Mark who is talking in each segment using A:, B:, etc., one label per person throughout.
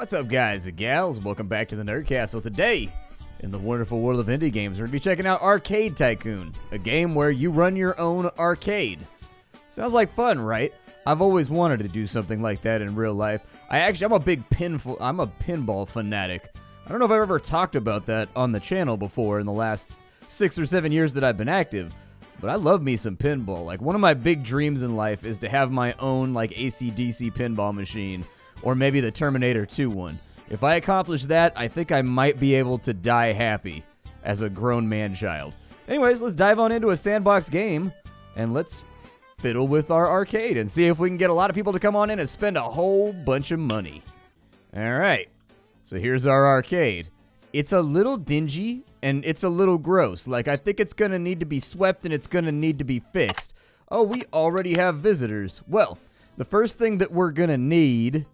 A: What's up, guys and gals? Welcome back to the Nerdcastle. Today, in the wonderful world of indie games, we're going to be checking out Arcade Tycoon, a game where you run your own arcade. Sounds like fun, right? I've always wanted to do something like that in real life. I'm a big pinball fanatic. I don't know if I've ever talked about that on the channel before in the last 6 or 7 years that I've been active, but I love me some pinball. Like, one of my big dreams in life is to have my own, like, AC/DC pinball machine, or maybe the Terminator 2 one. If I accomplish that, I think I might be able to die happy as a grown man-child. Anyways, let's dive on into a sandbox game, and let's fiddle with our arcade and see if we can get a lot of people to come on in and spend a whole bunch of money. Alright, so here's our arcade. It's a little dingy, and it's a little gross. Like, I think it's gonna need to be swept, and it's gonna need to be fixed. Oh, we already have visitors. Well, the first thing that we're gonna need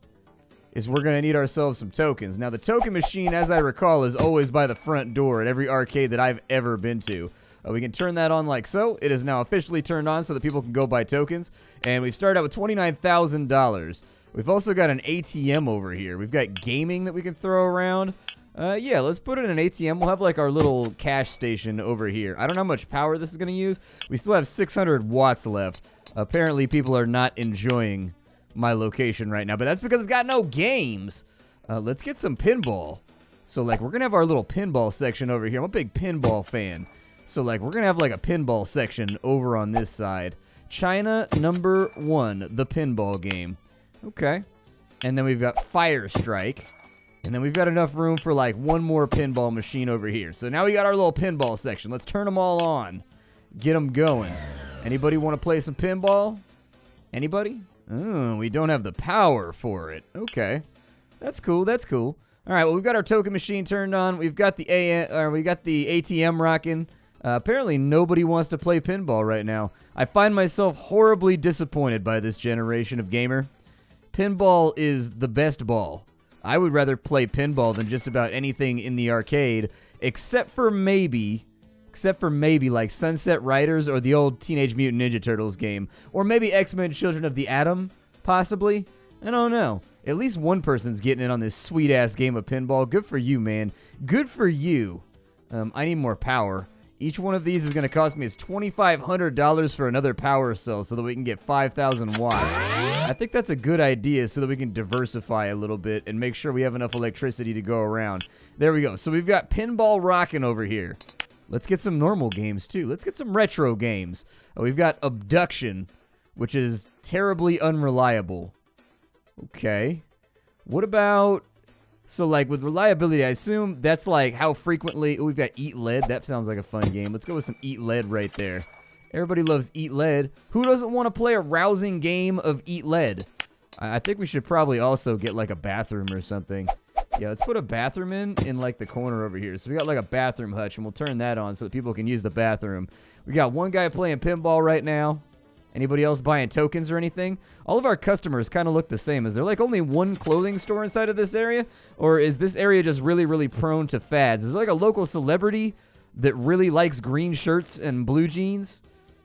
A: is we're going to need ourselves some tokens. Now, the token machine, as I recall, is always by the front door at every arcade that I've ever been to. We can turn that on like so. It is now officially turned on so that people can go buy tokens. And we've started out with $29,000. We've also got an ATM over here. We've got gaming that we can throw around. Yeah, let's put it in an ATM. We'll have like our little cash station over here. I don't know how much power this is going to use. We still have 600 watts left. Apparently, people are not enjoying my location right now, but that's because it's got no games. Let's get some pinball. So, like, we're gonna have our little pinball section over here. I'm a big pinball fan. So, like, we're gonna have, like, a pinball section over on this side. China number 1, the pinball game. Okay. And then we've got Fire Strike. And then we've got enough room for, like, one more pinball machine over here. So now we got our little pinball section. Let's turn them all on. Get them going. Anybody want to play some pinball? Anybody? Oh, we don't have the power for it. Okay. That's cool, that's cool. Alright, well, we've got our token machine turned on. We've got the ATM rocking. Apparently, nobody wants to play pinball right now. I find myself horribly disappointed by this generation of gamer. Pinball is the best ball. I would rather play pinball than just about anything in the arcade, except for maybe like Sunset Riders or the old Teenage Mutant Ninja Turtles game. Or maybe X-Men Children of the Atom, possibly. I don't know. At least one person's getting in on this sweet-ass game of pinball. Good for you, man. Good for you. I need more power. Each one of these is going to cost me $2,500 for another power cell so that we can get 5,000 watts. I think that's a good idea so that we can diversify a little bit and make sure we have enough electricity to go around. There we go. So we've got pinball rocking over here. Let's get some normal games, too. Let's get some retro games. We've got Abduction, which is terribly unreliable. Okay. What about... So, like, with reliability, I assume that's, like, how frequently... Oh, we've got Eat Lead. That sounds like a fun game. Let's go with some Eat Lead right there. Everybody loves Eat Lead. Who doesn't want to play a rousing game of Eat Lead? I think we should probably also get, like, a bathroom or something. Yeah, let's put a bathroom in like, the corner over here. So we got, like, a bathroom hutch, and we'll turn that on so that people can use the bathroom. We got one guy playing pinball right now. Anybody else buying tokens or anything? All of our customers kind of look the same. Is there, like, only one clothing store inside of this area? Or is this area just really, really prone to fads? Is there, like, a local celebrity that really likes green shirts and blue jeans?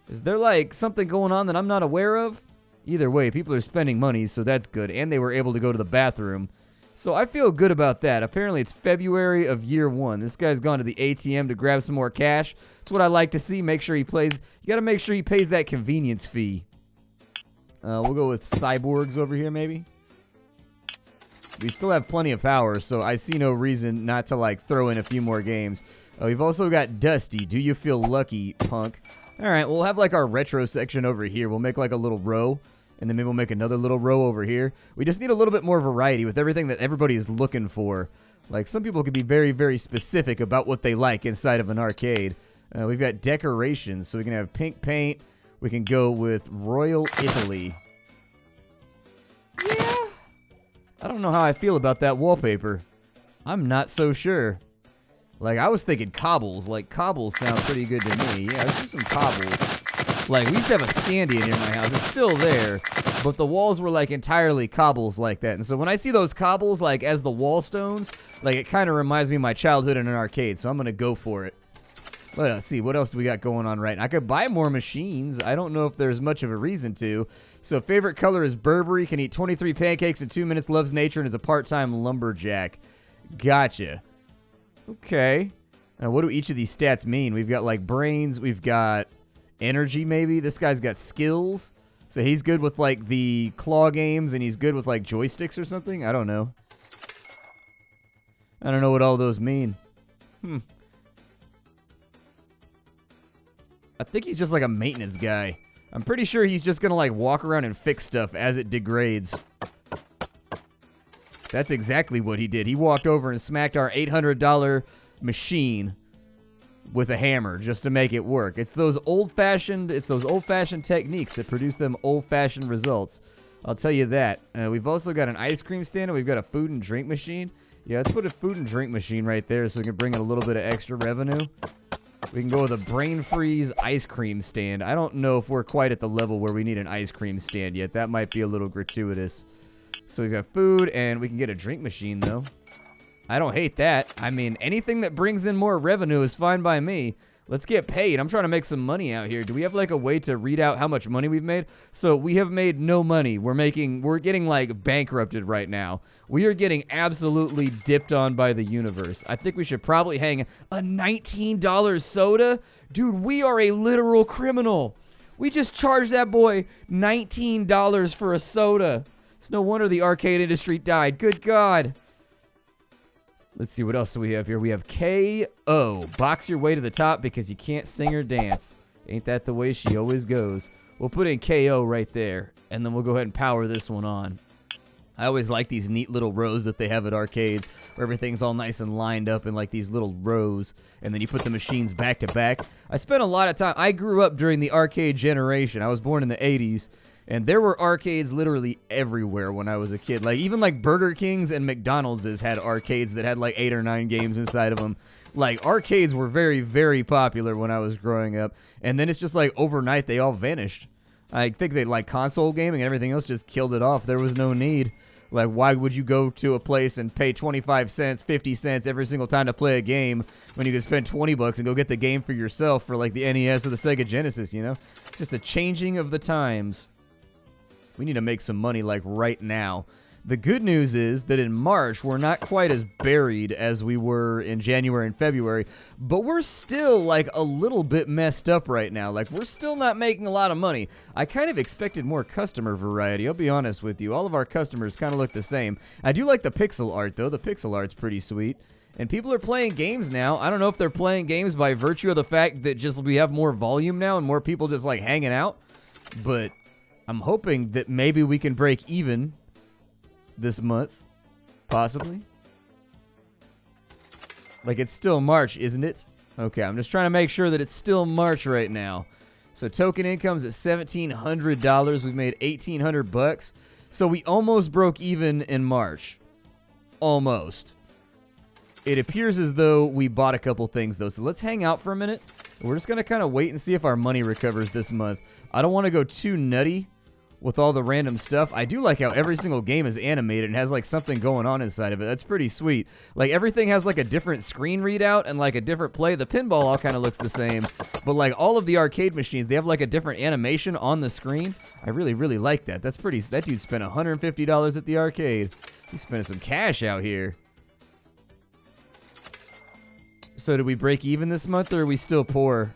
A: Is there, like, something going on that I'm not aware of? Either way, people are spending money, so that's good. And they were able to go to the bathroom. So I feel good about that. Apparently, it's February of year 1. This guy's gone to the ATM to grab some more cash. That's what I like to see. Make sure he plays. You got to make sure he pays that convenience fee. We'll go with Cyborgs over here, maybe. We still have plenty of power, so I see no reason not to, like, throw in a few more games. We've also got Dusty. Do you feel lucky, punk? All right, we'll have, like, our retro section over here. We'll make, like, a little row. And then maybe we'll make another little row over here. We just need a little bit more variety with everything that everybody is looking for. Like, some people can be very, very specific about what they like inside of an arcade. We've got decorations, so we can have pink paint. We can go with Royal Italy. Yeah. I don't know how I feel about that wallpaper. I'm not so sure. Like, I was thinking cobbles. Like, cobbles sound pretty good to me. Yeah, let's do some cobbles. Like, we used to have a standee near my house. It's still there, but the walls were, like, entirely cobbles like that. And so when I see those cobbles, like, as the wall stones, like, it kind of reminds me of my childhood in an arcade, so I'm going to go for it. Let's see, what else do we got going on right now? I could buy more machines. I don't know if there's much of a reason to. So favorite color is Burberry, can eat 23 pancakes in 2 minutes, loves nature, and is a part-time lumberjack. Gotcha. Okay. Now, what do each of these stats mean? We've got, like, brains. We've got energy, maybe. This guy's got skills. So he's good with, like, the claw games, and he's good with, like, joysticks or something? I don't know. I don't know what all those mean. I think he's just like a maintenance guy. I'm pretty sure he's just gonna like walk around and fix stuff as it degrades. That's exactly what he did. He walked over and smacked our $800 machine with a hammer just to make it work. It's those old-fashioned techniques that produce them old-fashioned results. I'll tell you that. We've also got an ice cream stand and we've got a food and drink machine. Yeah, let's put a food and drink machine right there so we can bring in a little bit of extra revenue. We can go with a brain freeze ice cream stand. I don't know if we're quite at the level where we need an ice cream stand yet. That might be a little gratuitous. So we've got food, and we can get a drink machine, though. I don't hate that. I mean, anything that brings in more revenue is fine by me. Let's get paid. I'm trying to make some money out here. Do we have, like, a way to read out how much money we've made? So we have made no money. We're getting, like, bankrupted right now. We are getting absolutely dipped on by the universe. I think we should probably hang a $19 soda. Dude, we are a literal criminal. We just charged that boy $19 for a soda. It's no wonder the arcade industry died. Good God. Let's see, what else do we have here? We have KO. Box your way to the top because you can't sing or dance. Ain't that the way she always goes? We'll put in KO right there, and then we'll go ahead and power this one on. I always like these neat little rows that they have at arcades where everything's all nice and lined up in like these little rows, and then you put the machines back to back. I spent a lot of time. I grew up during the arcade generation. I was born in the 80s. And there were arcades literally everywhere when I was a kid. Like, even, like, Burger King's and McDonald's had arcades that had, like, 8 or 9 games inside of them. Like, arcades were very, very popular when I was growing up. And then it's just, like, overnight they all vanished. I think they, like, console gaming and everything else just killed it off. There was no need. Like, why would you go to a place and pay 25 cents, 50 cents every single time to play a game when you could spend 20 bucks and go get the game for yourself for, like, the NES or the Sega Genesis, you know? Just a changing of the times. We need to make some money, like, right now. The good news is that in March, we're not quite as buried as we were in January and February, but we're still, like, a little bit messed up right now. Like, we're still not making a lot of money. I kind of expected more customer variety, I'll be honest with you. All of our customers kind of look the same. I do like the pixel art, though. The pixel art's pretty sweet. And people are playing games now. I don't know if they're playing games by virtue of the fact that just we have more volume now and more people just, like, hanging out, but I'm hoping that maybe we can break even this month, possibly. Like, it's still March, isn't it? Okay, I'm just trying to make sure that it's still March right now. So token income's at $1,700. We've made 1,800 bucks. So we almost broke even in March. Almost. It appears as though we bought a couple things, though. So let's hang out for a minute. We're just going to kind of wait and see if our money recovers this month. I don't want to go too nutty with all the random stuff. I do like how every single game is animated and has like something going on inside of it. That's pretty sweet. Like, everything has like a different screen readout and like a different play. The pinball all kind of looks the same, but like all of the arcade machines, they have like a different animation on the screen. I really, really like that. That's pretty. That dude spent $150 at the arcade. He's spending some cash out here. So did we break even this month, or are we still poor?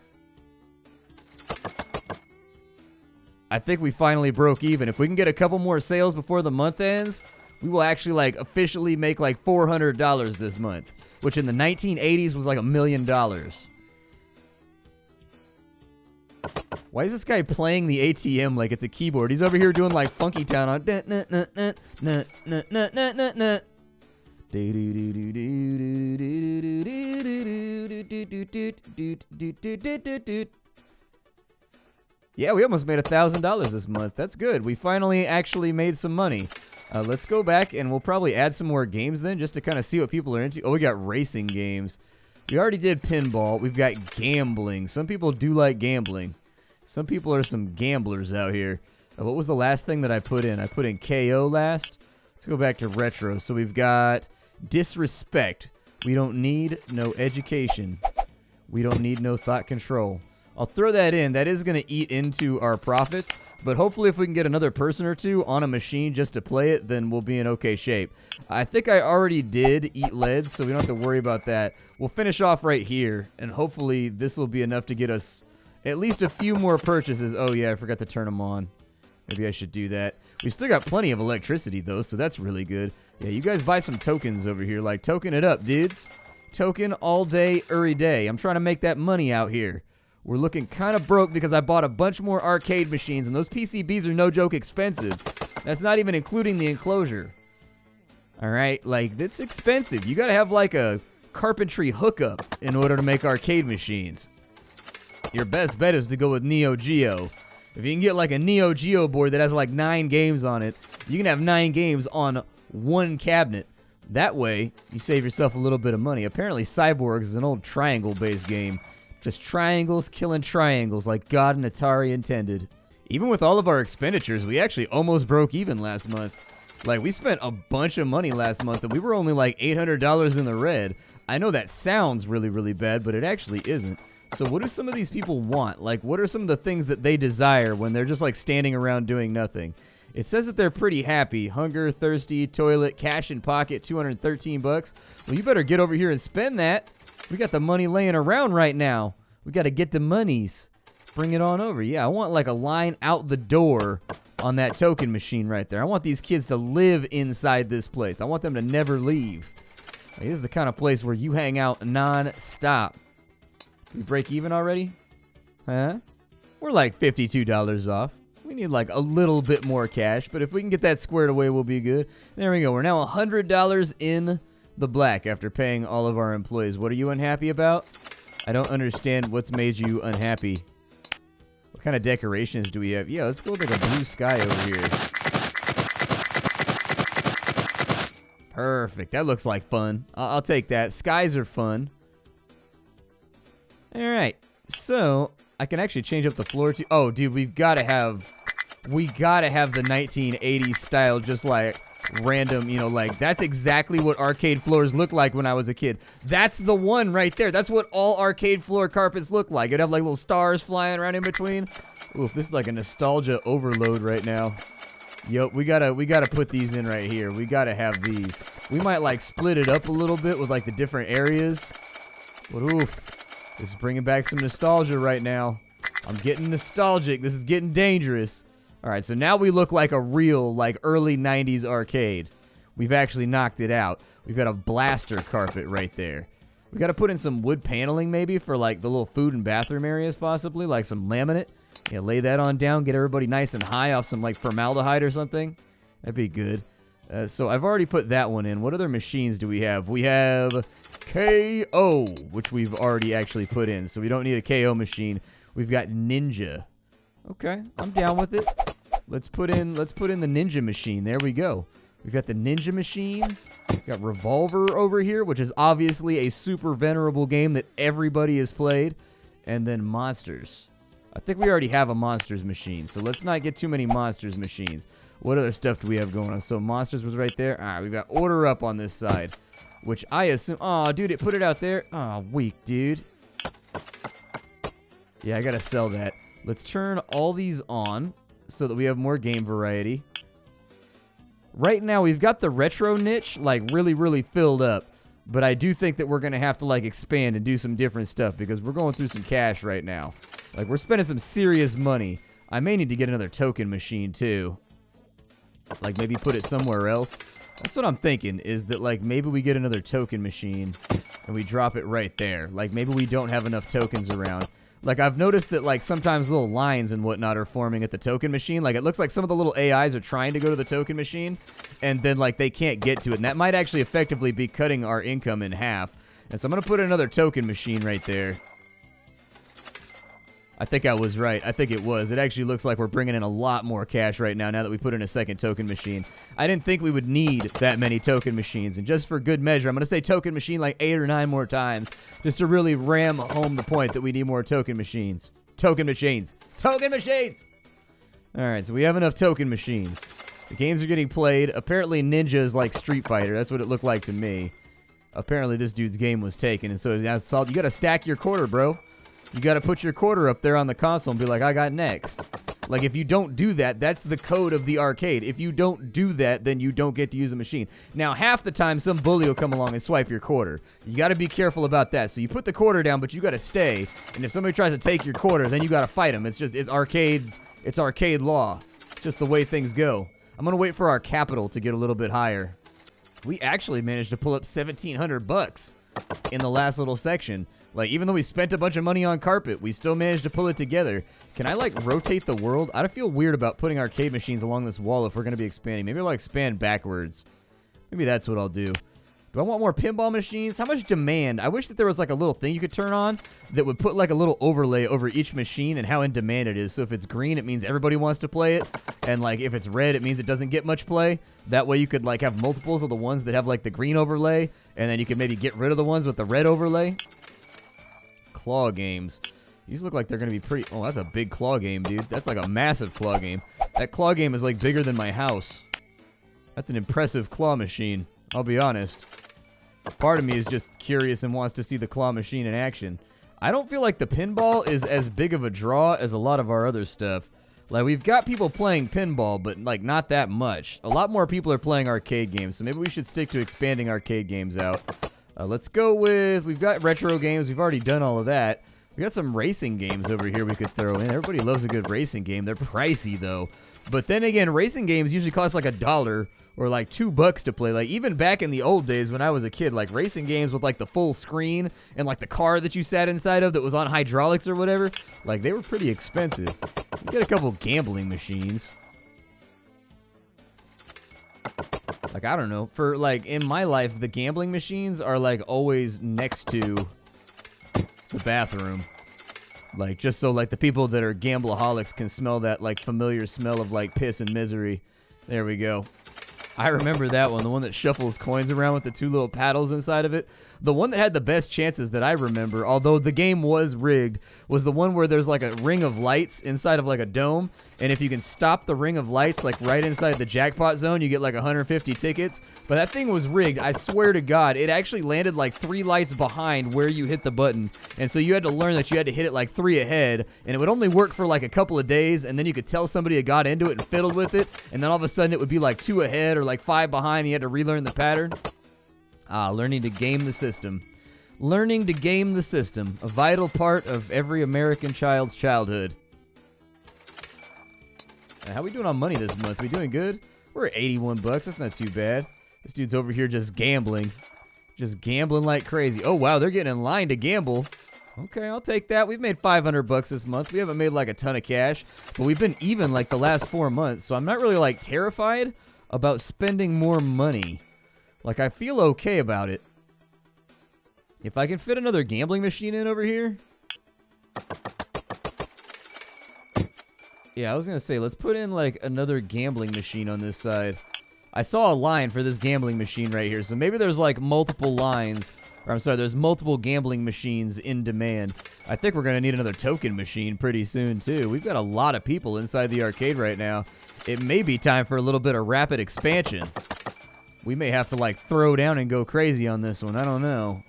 A: I think we finally broke even. If we can get a couple more sales before the month ends, we will actually, like, officially make, like, $400 this month, which in the 1980s was, like, $1 million. Why is this guy playing the ATM like it's a keyboard? He's over here doing, like, Funky Town on... Yeah, we almost made $1,000 this month. That's good. We finally actually made some money. Let's go back and we'll probably add some more games then just to kind of see what people are into. Oh, we got racing games. We already did pinball. We've got gambling. Some people do like gambling. Some people are some gamblers out here. What was the last thing that I put in? I put in KO last. Let's go back to retro. So we've got disrespect. We don't need no education. We don't need no thought control. I'll throw that in. That is going to eat into our profits, but hopefully if we can get another person or two on a machine just to play it, then we'll be in okay shape. I think I already did eat lead, so we don't have to worry about that. We'll finish off right here, and hopefully this will be enough to get us at least a few more purchases. Oh yeah, I forgot to turn them on. Maybe I should do that. We've still got plenty of electricity, though, so that's really good. Yeah, you guys buy some tokens over here. Like, token it up, dudes. Token all day, every day. I'm trying to make that money out here. We're looking kind of broke because I bought a bunch more arcade machines, and those PCBs are no joke expensive. That's not even including the enclosure. All right, like, it's expensive. You got to have, like, a carpentry hookup in order to make arcade machines. Your best bet is to go with Neo Geo. If you can get, like, a Neo Geo board that has, like, 9 games on it, you can have 9 games on one cabinet. That way, you save yourself a little bit of money. Apparently, Cyborgs is an old triangle-based game. Just triangles killing triangles like God and Atari intended. Even with all of our expenditures, we actually almost broke even last month. Like, we spent a bunch of money last month, and we were only like $800 in the red. I know that sounds really, really bad, but it actually isn't. So what do some of these people want? Like, what are some of the things that they desire when they're just like standing around doing nothing? It says that they're pretty happy. Hunger, thirsty, toilet, cash in pocket, 213 bucks. Well, you better get over here and spend that. We got the money laying around right now. We got to get the monies. Bring it on over. Yeah, I want like a line out the door on that token machine right there. I want these kids to live inside this place. I want them to never leave. Like, this is the kind of place where you hang out non-stop. Did we break even already? Huh? We're like $52 off. We need like a little bit more cash, but if we can get that squared away, we'll be good. There we go. We're now $100 in the black after paying all of our employees. What are you unhappy about? I don't understand what's made you unhappy. What kind of decorations do we have? Yeah, let's go with like a blue sky over here. Perfect. That looks like fun. I'll take that. Skies are fun. All right. So I can actually change up the floor too. Oh, dude, we gotta have the 1980s style, just like random, you know, like that's exactly what arcade floors look like when I was a kid. That's the one right there. That's what all arcade floor carpets look like. It'd have like little stars flying around in between. Oof, this is like a nostalgia overload right now. Yup, we gotta put these in right here. We gotta have these. We might like split it up a little bit with like the different areas. But oof, this is bringing back some nostalgia right now. I'm getting nostalgic. This is getting dangerous. All right, so now we look like a real, like, early 90s arcade. We've actually knocked it out. We've got a blaster carpet right there. We got to put in some wood paneling maybe for, like, the little food and bathroom areas possibly, like some laminate. Yeah, lay that on down, get everybody nice and high off some, like, formaldehyde or something. That'd be good. So I've already put that one in. What other machines do we have? We have KO, which we've already actually put in, so we don't need a KO machine. We've got Ninja. Okay, I'm down with it. Let's put in the Ninja machine. There we go. We've got the Ninja machine. We've got Revolver over here, which is obviously a super venerable game that everybody has played. And then Monsters. I think we already have a Monsters machine, so let's not get too many Monsters machines. What other stuff do we have going on? So Monsters was right there. All right, we've got Order Up on this side, which I assume... Oh, dude, it put it out there. Oh, weak, dude. Yeah, I gotta sell that. Let's turn all these on so that we have more game variety. Right now, we've got the retro niche, like, really, really filled up. But I do think that we're going to have to, like, expand and do some different stuff because we're going through some cash right now. Like, we're spending some serious money. I may need to get another token machine, too. Like, maybe put it somewhere else. That's what I'm thinking, is that, like, maybe we get another token machine and we drop it right there. Like, maybe we don't have enough tokens around. Like, I've noticed that, like, sometimes little lines and whatnot are forming at the token machine. Like, it looks like some of the little AIs are trying to go to the token machine, and then, like, they can't get to it. And that might actually effectively be cutting our income in half. And so I'm going to put another token machine right there. I think I was right. I think it was. It actually looks like we're bringing in a lot more cash right now that we put in a second token machine. I didn't think we would need that many token machines. And just for good measure, I'm going to say token machine like 8 or 9 more times just to really ram home the point that we need more token machines. Token machines. Token machines! All right, so we have enough token machines. The games are getting played. Apparently Ninja is like Street Fighter. That's what it looked like to me. apparently this dude's game was taken. And so you got to stack your quarter, bro. You got to put your quarter up there on the console and be like, I got next. Like, if you don't do that, that's the code of the arcade. If you don't do that, then you don't get to use the machine. Now, half the time, some bully will come along and swipe your quarter. You got to be careful about that. So you put the quarter down, but you got to stay. And if somebody tries to take your quarter, then you got to fight them. It's arcade law. It's just the way things go. I'm going to wait for our capital to get a little bit higher. We actually managed to pull up $1,700 in the last little section. Like, even though we spent a bunch of money on carpet, we still managed to pull it together. Can I, like, rotate the world? I feel weird about putting arcade machines along this wall if we're going to be expanding. Maybe I'll expand backwards. Maybe that's what I'll do. Do I want more pinball machines? How much demand? I wish that there was, like, a little thing you could turn on that would put, like, a little overlay over each machine and how in demand it is. So if it's green, it means everybody wants to play it. And, like, if it's red, it means it doesn't get much play. That way you could, like, have multiples of the ones that have, like, the green overlay. And then you could maybe get rid of the ones with the red overlay. Claw games. These look like they're going to be pretty... Oh, that's a big claw game, dude. That's like a massive claw game. That claw game is like bigger than my house. That's an impressive claw machine. I'll be honest. Part of me is just curious and wants to see the claw machine in action. I don't feel like the pinball is as big of a draw as a lot of our other stuff. Like, we've got people playing pinball, but, like, not that much. A lot more people are playing arcade games, so maybe we should stick to expanding arcade games out. Let's go with, we've got retro games. We've already done all of that. We got some racing games over here we could throw in. Everybody loves a good racing game. They're pricey, though. But then again, racing games usually cost like $1 or like $2 to play. Like, even back in the old days when I was a kid, like racing games with like the full screen and like the car that you sat inside of that was on hydraulics or whatever, like they were pretty expensive. We got a couple gambling machines. Like, I don't know, for, like, in my life, the gambling machines are, like, always next to the bathroom. Like, just so, like, the people that are gambleaholics can smell that, like, familiar smell of, like, piss and misery. There we go. I remember that one, the one that shuffles coins around with the two little paddles inside of it. The one that had the best chances that I remember, although the game was rigged, was the one where there's like a ring of lights inside of like a dome, and if you can stop the ring of lights like right inside the jackpot zone, you get like 150 tickets. But that thing was rigged. I swear to God, it actually landed like 3 lights behind where you hit the button, and so you had to learn that you had to hit it like 3 ahead, and it would only work for like a couple of days, and then you could tell somebody had got into it and fiddled with it, and then all of a sudden it would be like 2 ahead or like 5 behind, and you had to relearn the pattern. Learning to game the system. Learning to game the system. A vital part of every American child's childhood. How we doing on money this month? We doing good? We're at $81. That's not too bad. This dude's over here just gambling. Just gambling like crazy. Oh, wow. They're getting in line to gamble. Okay, I'll take that. We've made $500 this month. We haven't made like a ton of cash, but we've been even like the last 4 months, so I'm not really like terrified about spending more money. Like, I feel okay about it. If I can fit another gambling machine in over here. Yeah, I was going to say, let's put in, like, another gambling machine on this side. I saw a line for this gambling machine right here, so maybe there's, like, multiple lines. Or, I'm sorry, there's multiple gambling machines in demand. I think we're going to need another token machine pretty soon, too. We've got a lot of people inside the arcade right now. It may be time for a little bit of rapid expansion. We may have to, like, throw down and go crazy on this one. I don't know.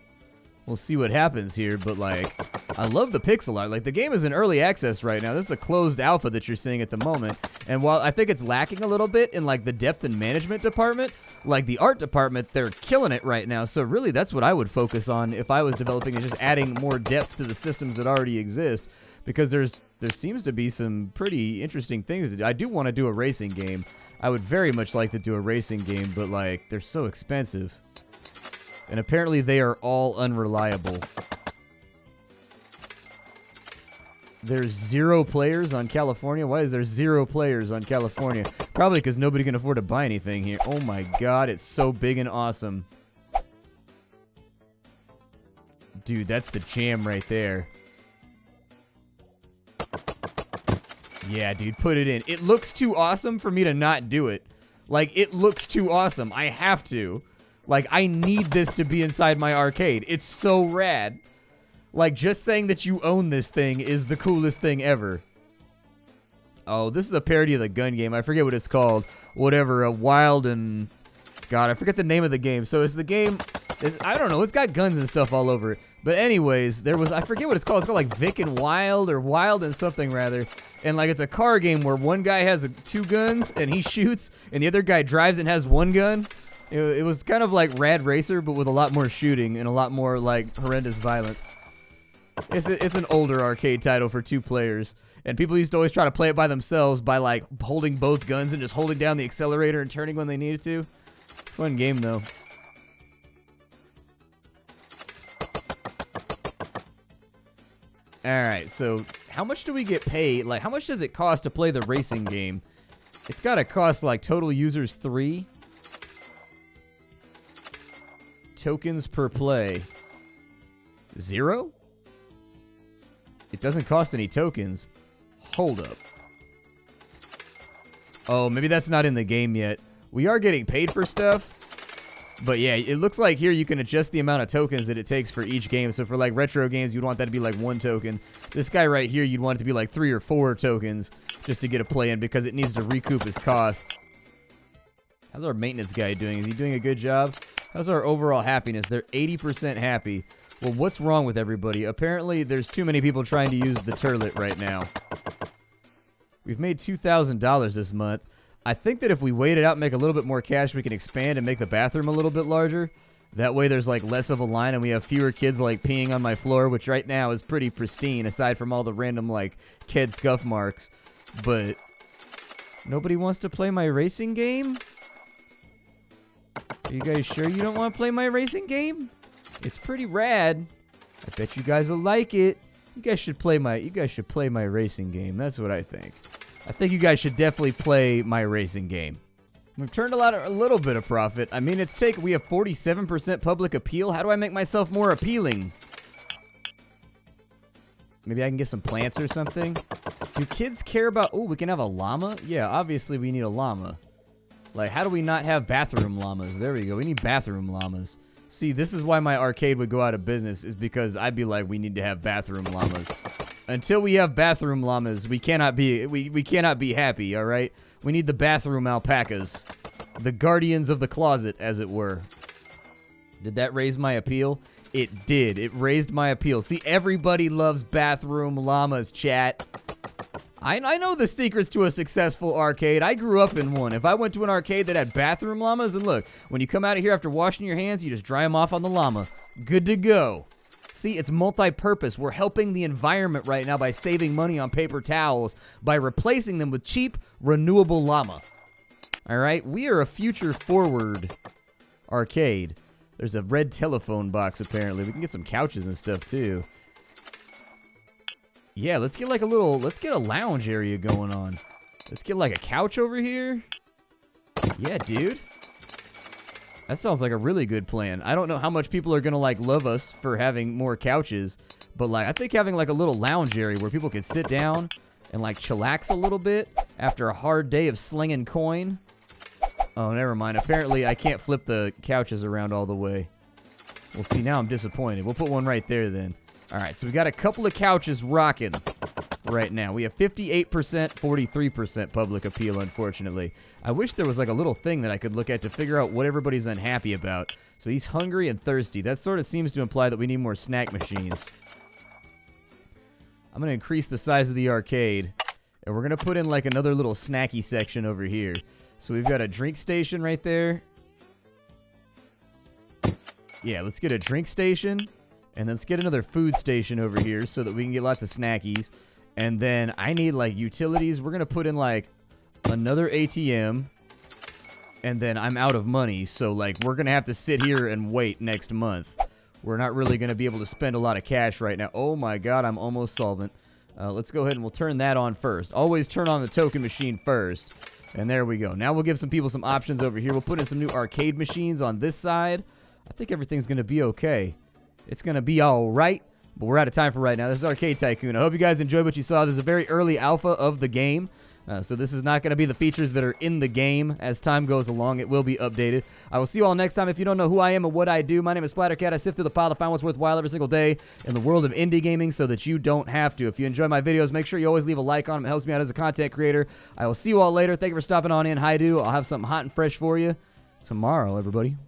A: We'll see what happens here, but, like, I love the pixel art. Like, the game is in early access right now. This is the closed alpha that you're seeing at the moment. And while I think it's lacking a little bit in, like, the depth and management department, like, the art department, they're killing it right now. So, really, that's what I would focus on if I was developing, is just adding more depth to the systems that already exist. Because there seems to be some pretty interesting things to do. I do want to do a racing game. I would very much like to do a racing game, but, like, they're so expensive. And apparently they are all unreliable. There's 0 players on California? Why is there 0 players on California? Probably because nobody can afford to buy anything here. Oh my God, it's so big and awesome. Dude, that's the jam right there. Yeah, dude, put it in. It looks too awesome for me to not do it. Like, it looks too awesome. I have to. Like, I need this to be inside my arcade. It's so rad. Like, just saying that you own this thing is the coolest thing ever. Oh, this is a parody of the gun game. I forget what it's called. Whatever, a wild and... God, I forget the name of the game. So it's the game I don't know. It's got guns and stuff all over it. But anyways, there was, I forget what it's called. It's called like Vic and Wild or Wild and something rather. And like it's a car game where one guy has 2 guns and he shoots and the other guy drives and has 1 gun. It was kind of like Rad Racer but with a lot more shooting and a lot more like horrendous violence. It's an older arcade title for 2 players. And people used to always try to play it by themselves by like holding both guns and just holding down the accelerator and turning when they needed to. Fun game though. Alright, so how much do we get paid? Like, how much does it cost to play the racing game? It's gotta cost, like, total users 3. Tokens per play. 0? It doesn't cost any tokens. Hold up. Oh, maybe that's not in the game yet. We are getting paid for stuff. But yeah, it looks like here you can adjust the amount of tokens that it takes for each game. So for like retro games, you'd want that to be like 1 token. This guy right here, you'd want it to be like 3 or 4 tokens just to get a play in because it needs to recoup his costs. How's our maintenance guy doing? Is he doing a good job? How's our overall happiness? They're 80% happy. Well, what's wrong with everybody? Apparently, there's too many people trying to use the turlet right now. We've made $2,000 this month. I think that if we wait it out and make a little bit more cash, we can expand and make the bathroom a little bit larger. That way there's like less of a line and we have fewer kids like peeing on my floor, which right now is pretty pristine aside from all the random like kid scuff marks. But nobody wants to play my racing game? Are you guys sure you don't want to play my racing game? It's pretty rad. I bet you guys will like it. You guys should play my racing game. That's what I think. I think you guys should definitely play my racing game. We've turned a little bit of profit. I mean, we have 47% public appeal. How do I make myself more appealing? Maybe I can get some plants or something. Do kids care about... Oh, we can have a llama? Yeah, obviously we need a llama. Like, how do we not have bathroom llamas? There we go. We need bathroom llamas. See, this is why my arcade would go out of business, is because I'd be like, we need to have bathroom llamas. Until we have bathroom llamas, we cannot be happy, all right? We need the bathroom alpacas. The guardians of the closet, as it were. Did that raise my appeal? It did. It raised my appeal. See, everybody loves bathroom llamas, chat. I know the secrets to a successful arcade. I grew up in one. If I went to an arcade that had bathroom llamas, and look, when you come out of here after washing your hands, you just dry them off on the llama. Good to go. See, it's multi-purpose. We're helping the environment right now by saving money on paper towels by replacing them with cheap, renewable llama. All right? We are a future-forward arcade. There's a red telephone box, apparently. We can get some couches and stuff, too. Yeah, let's get like let's get a lounge area going on. Let's get like a couch over here. Yeah, dude. That sounds like a really good plan. I don't know how much people are gonna like love us for having more couches, but like I think having like a little lounge area where people could sit down and like chillax a little bit after a hard day of slinging coin. Oh, never mind. Apparently I can't flip the couches around all the way. Well, see, now I'm disappointed. We'll put one right there then. All right, so we got a couple of couches rocking right now. We have 58%, 43% public appeal, unfortunately. I wish there was like a little thing that I could look at to figure out what everybody's unhappy about. So he's hungry and thirsty. That sort of seems to imply that we need more snack machines. I'm going to increase the size of the arcade, and we're going to put in like another little snacky section over here. So we've got a drink station right there. Yeah, let's get a drink station. And let's get another food station over here so that we can get lots of snackies. And then I need, like, utilities. We're going to put in, like, another ATM. And then I'm out of money. So, like, we're going to have to sit here and wait next month. We're not really going to be able to spend a lot of cash right now. Oh, my God, I'm almost solvent. Let's go ahead and we'll turn that on first. Always turn on the token machine first. And there we go. Now we'll give some people some options over here. We'll put in some new arcade machines on this side. I think everything's going to be okay. It's going to be all right, but we're out of time for right now. This is Arcade Tycoon. I hope you guys enjoyed what you saw. This is a very early alpha of the game, so this is not going to be the features that are in the game. As time goes along, it will be updated. I will see you all next time. If you don't know who I am and what I do, my name is Splat. I sift through the pile to find what's worthwhile every single day in the world of indie gaming so that you don't have to. If you enjoy my videos, make sure you always leave a like on them. It helps me out as a content creator. I will see you all later. Thank you for stopping on in. Hi-do. I'll have something hot and fresh for you tomorrow, everybody.